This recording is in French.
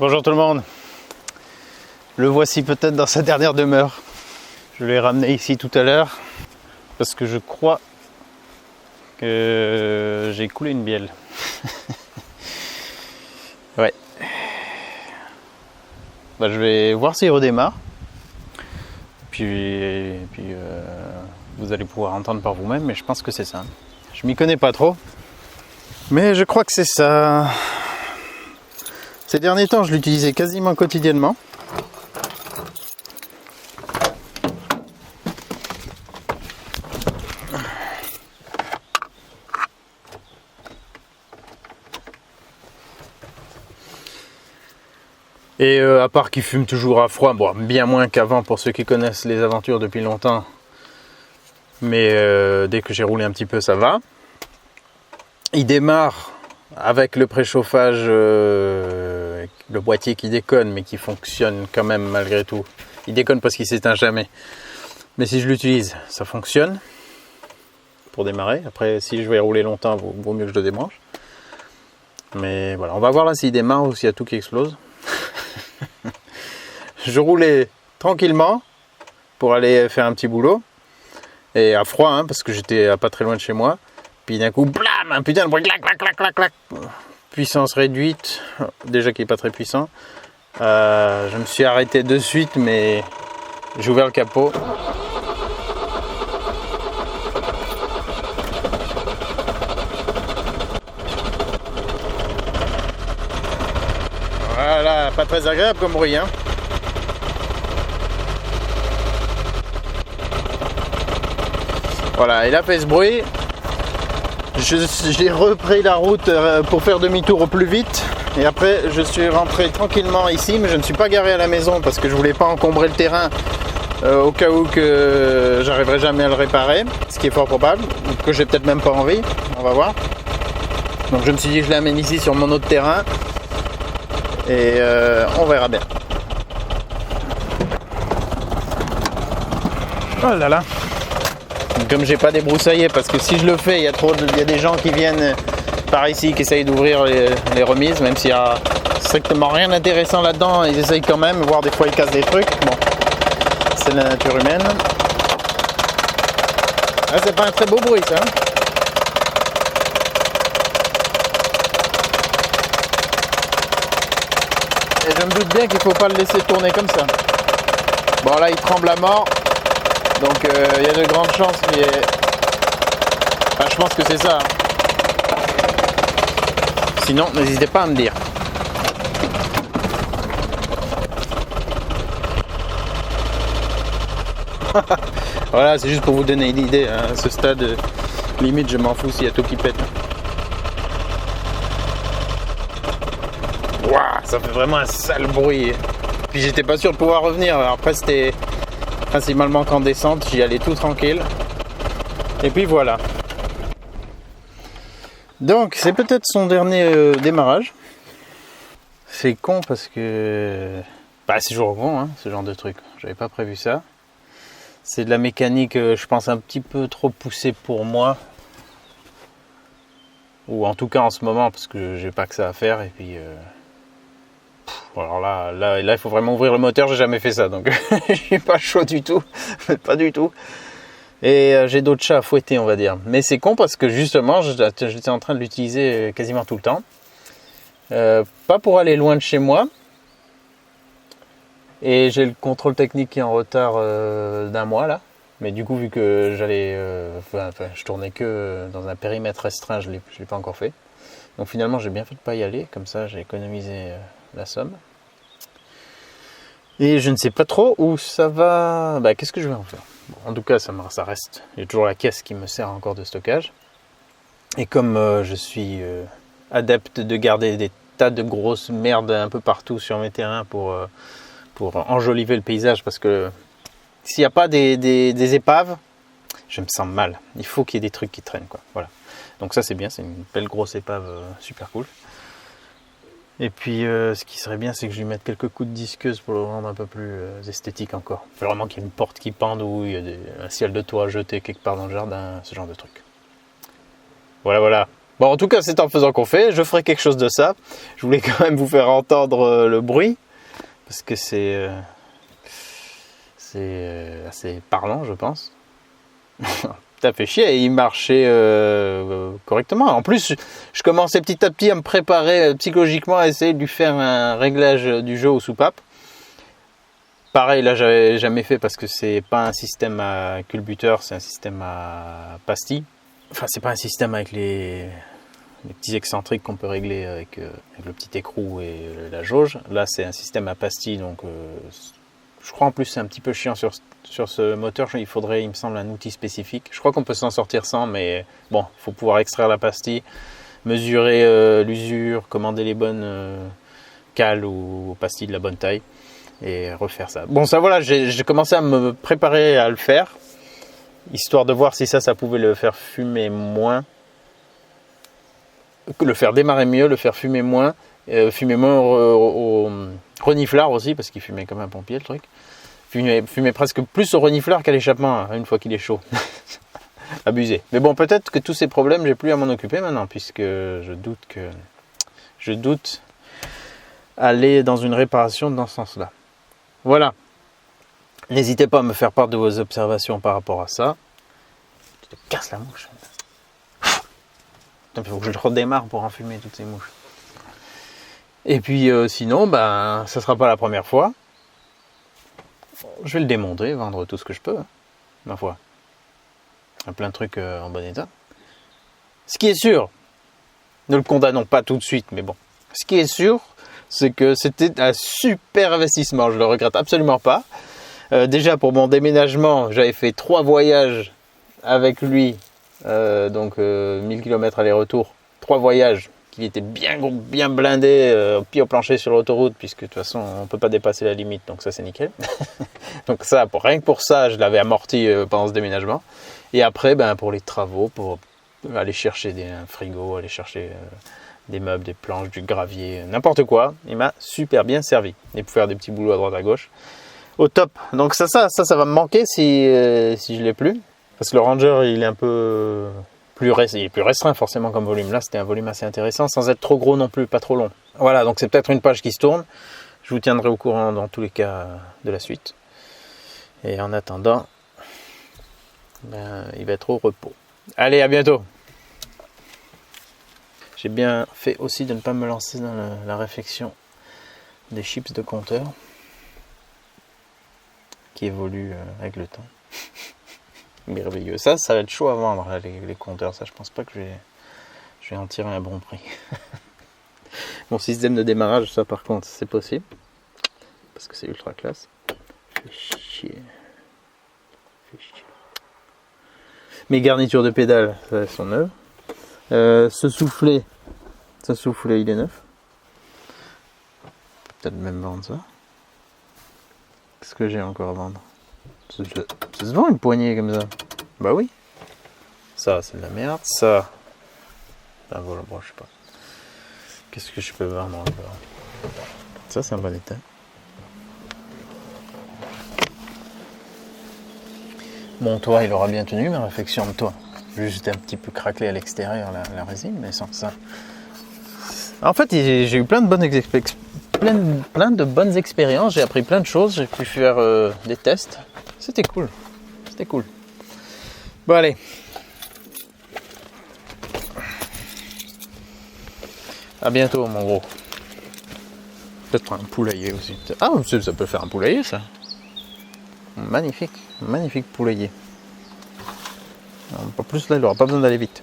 Bonjour tout le monde. Le voici peut-être dans sa dernière demeure. Je l'ai ramené ici tout à l'heure parce que je crois que j'ai coulé une bielle. Ouais. Bah, je vais voir s'il redémarre. Puis vous allez pouvoir entendre par vous-même, mais je pense que c'est ça. Je m'y connais pas trop, mais je crois que c'est ça. Ces derniers temps, je l'utilisais quasiment quotidiennement. Et à part qu'il fume toujours à froid, bon, bien moins qu'avant pour ceux qui connaissent les aventures depuis longtemps. Mais dès que j'ai roulé un petit peu, ça va. Il démarre avec le préchauffage, le boîtier qui déconne, mais qui fonctionne quand même malgré tout. Il déconne parce qu'il s'éteint jamais. Mais si je l'utilise, ça fonctionne pour démarrer. Après, si je vais rouler longtemps, vaut mieux que je le débranche. Mais voilà, on va voir là s'il démarre ou s'il y a tout qui explose. Je roulais tranquillement pour aller faire un petit boulot. Et à froid, hein, parce que j'étais pas très loin de chez moi. Puis d'un coup, blam, un putain de bruit, clac, clac, clac, clac, clac. Puissance réduite, déjà qui n'est pas très puissant. Je me suis arrêté de suite, mais j'ai ouvert le capot. Voilà, pas très agréable comme bruit, hein. Voilà, il a fait ce bruit. J'ai repris la route pour faire demi-tour au plus vite. Et après, je suis rentré tranquillement ici, mais je ne suis pas garé à la maison parce que je voulais pas encombrer le terrain au cas où que j'arriverai jamais à le réparer, ce qui est fort probable, ou que j'ai peut-être même pas envie. On va voir. Donc je me suis dit que je l'amène ici sur mon autre terrain et on verra bien. Oh là là. Comme j'ai pas débroussaillé, parce que si je le fais, il y a des gens qui viennent par ici qui essayent d'ouvrir les remises, même s'il y a strictement rien d'intéressant là-dedans, ils essayent quand même, voire des fois ils cassent des trucs. Bon, c'est la nature humaine. Ah, c'est pas un très beau bruit ça. Et je me doute bien qu'il faut pas le laisser tourner comme ça. Bon là il tremble à mort. Donc il y a de grandes chances qu'il y ait... Enfin, je pense que c'est ça. Sinon, n'hésitez pas à me dire. Voilà, c'est juste pour vous donner une idée. Hein. À ce stade, limite, je m'en fous s'il y a tout qui pète. Waouh, ça fait vraiment un sale bruit. Puis j'étais pas sûr de pouvoir revenir. Alors après, c'était... principalement qu'en descente, j'y allais tout tranquille. Et puis voilà. Donc c'est peut-être son dernier démarrage. C'est con parce que... Bah, c'est toujours bon, hein, ce genre de truc. J'avais pas prévu ça. C'est de la mécanique, je pense, un petit peu trop poussée pour moi. Ou en tout cas en ce moment, parce que j'ai pas que ça à faire. Et puis... Alors là, il faut vraiment ouvrir le moteur, j'ai jamais fait ça, donc je suis pas chaud du tout, pas du tout. Et j'ai d'autres chats à fouetter, on va dire. Mais c'est con parce que justement, j'étais en train de l'utiliser quasiment tout le temps. Pas pour aller loin de chez moi. Et j'ai le contrôle technique qui est en retard d'un mois là. Mais du coup, vu que je tournais que dans un périmètre restreint, je l'ai pas encore fait. Donc finalement, j'ai bien fait de pas y aller, comme ça j'ai économisé la somme. Et je ne sais pas trop où ça va... Bah, qu'est-ce que je vais en faire? Bon, en tout cas, ça reste. Il y a toujours la caisse qui me sert encore de stockage. Et comme je suis adepte de garder des tas de grosses merdes un peu partout sur mes terrains pour enjoliver le paysage, parce que s'il n'y a pas des épaves, je me sens mal. Il faut qu'il y ait des trucs qui traînent, quoi. Voilà. Donc ça c'est bien, c'est une belle grosse épave super cool. Et puis ce qui serait bien, c'est que je lui mette quelques coups de disqueuse pour le rendre un peu plus esthétique encore. Il faut vraiment qu'il y ait une porte qui pende ou il y a un ciel de toit jeté quelque part dans le jardin, ce genre de truc. Voilà. Bon, en tout cas, c'est en faisant qu'on fait. Je ferai quelque chose de ça. Je voulais quand même vous faire entendre le bruit. Parce que c'est assez parlant, je pense. Ça fait chier. Il marchait correctement. En plus, je commençais petit à petit à me préparer psychologiquement à essayer de lui faire un réglage du jeu aux soupapes. Pareil, là, j'avais jamais fait parce que c'est pas un système à culbuteur, c'est un système à pastille. Enfin, c'est pas un système avec les petits excentriques qu'on peut régler avec le petit écrou et la jauge. Là, c'est un système à pastille, donc je crois en plus c'est un petit peu chiant sur ce moteur. Il faudrait, il me semble, un outil spécifique. Je crois qu'on peut s'en sortir sans, mais bon, il faut pouvoir extraire la pastille, mesurer l'usure, commander les bonnes cales ou pastilles de la bonne taille et refaire ça. Bon, ça voilà, j'ai commencé à me préparer à le faire, histoire de voir si ça pouvait le faire fumer moins, le faire démarrer mieux, le faire fumer moins au reniflard aussi, parce qu'il fumait comme un pompier le truc. Fumait presque plus au reniflard qu'à l'échappement, une fois qu'il est chaud. Abusé. Mais bon, peut-être que tous ces problèmes, j'ai plus à m'en occuper maintenant, puisque je doute aller dans une réparation dans ce sens-là. Voilà. N'hésitez pas à me faire part de vos observations par rapport à ça. Tu te casses la mouche. Il faut que je redémarre pour enfumer toutes ces mouches. Et puis sinon, ça ne sera pas la première fois. Je vais le démonter, vendre tout ce que je peux, ma foi. Il y a plein de trucs en bon état. Ce qui est sûr, ne le condamnons pas tout de suite, mais bon. Ce qui est sûr, c'est que c'était un super investissement. Je le regrette absolument pas. Déjà pour mon déménagement, j'avais fait 3 voyages avec lui. Donc 1000 km aller-retour, 3 voyages qui étaient bien blindés, pied au plancher sur l'autoroute, puisque de toute façon on ne peut pas dépasser la limite, donc ça c'est nickel. Donc ça, rien que pour ça, je l'avais amorti pendant ce déménagement. Et après, pour les travaux, pour aller chercher un frigo, aller chercher des meubles, des planches, du gravier, n'importe quoi, il m'a super bien servi. Et pour faire des petits boulots à droite à gauche, au top. Donc ça va me manquer si je l'ai plus. Parce que le Ranger, il est un peu plus restreint forcément comme volume. Là, c'était un volume assez intéressant, sans être trop gros non plus, pas trop long. Voilà, donc c'est peut-être une page qui se tourne. Je vous tiendrai au courant dans tous les cas de la suite. Et en attendant, il va être au repos. Allez, à bientôt. J'ai bien fait aussi de ne pas me lancer dans la réflexion des chips de compteur qui évoluent avec le temps. Merveilleux. Ça va être chaud à vendre, là, les compteurs. Ça, je pense pas que je vais en tirer un bon prix. Mon système de démarrage, ça par contre, c'est possible. Parce que c'est ultra classe. Fait chier. Mes garnitures de pédales, elles sont neuves. Ce soufflet, il est neuf. Peut-être même vendre ça. Qu'est-ce que j'ai encore à vendre? Ça se vend une poignée comme ça. Bah oui. Ça, c'est de la merde. Ça. Voilà, bon, je sais pas. Qu'est-ce que je peux vendre encore? Ça, c'est un bon état. Mon toit, il aura bien tenu, ma réflexion de toit. Juste un petit peu craquelé à l'extérieur, la résine, mais sans ça. En fait, j'ai eu plein de bonnes expériences. J'ai appris plein de choses. J'ai pu faire des tests. C'était cool. Bon, allez. À bientôt, mon gros. Peut-être un poulailler aussi. Ah, ça peut faire un poulailler, ça. Magnifique poulailler. En plus, là, il n'aura pas besoin d'aller vite.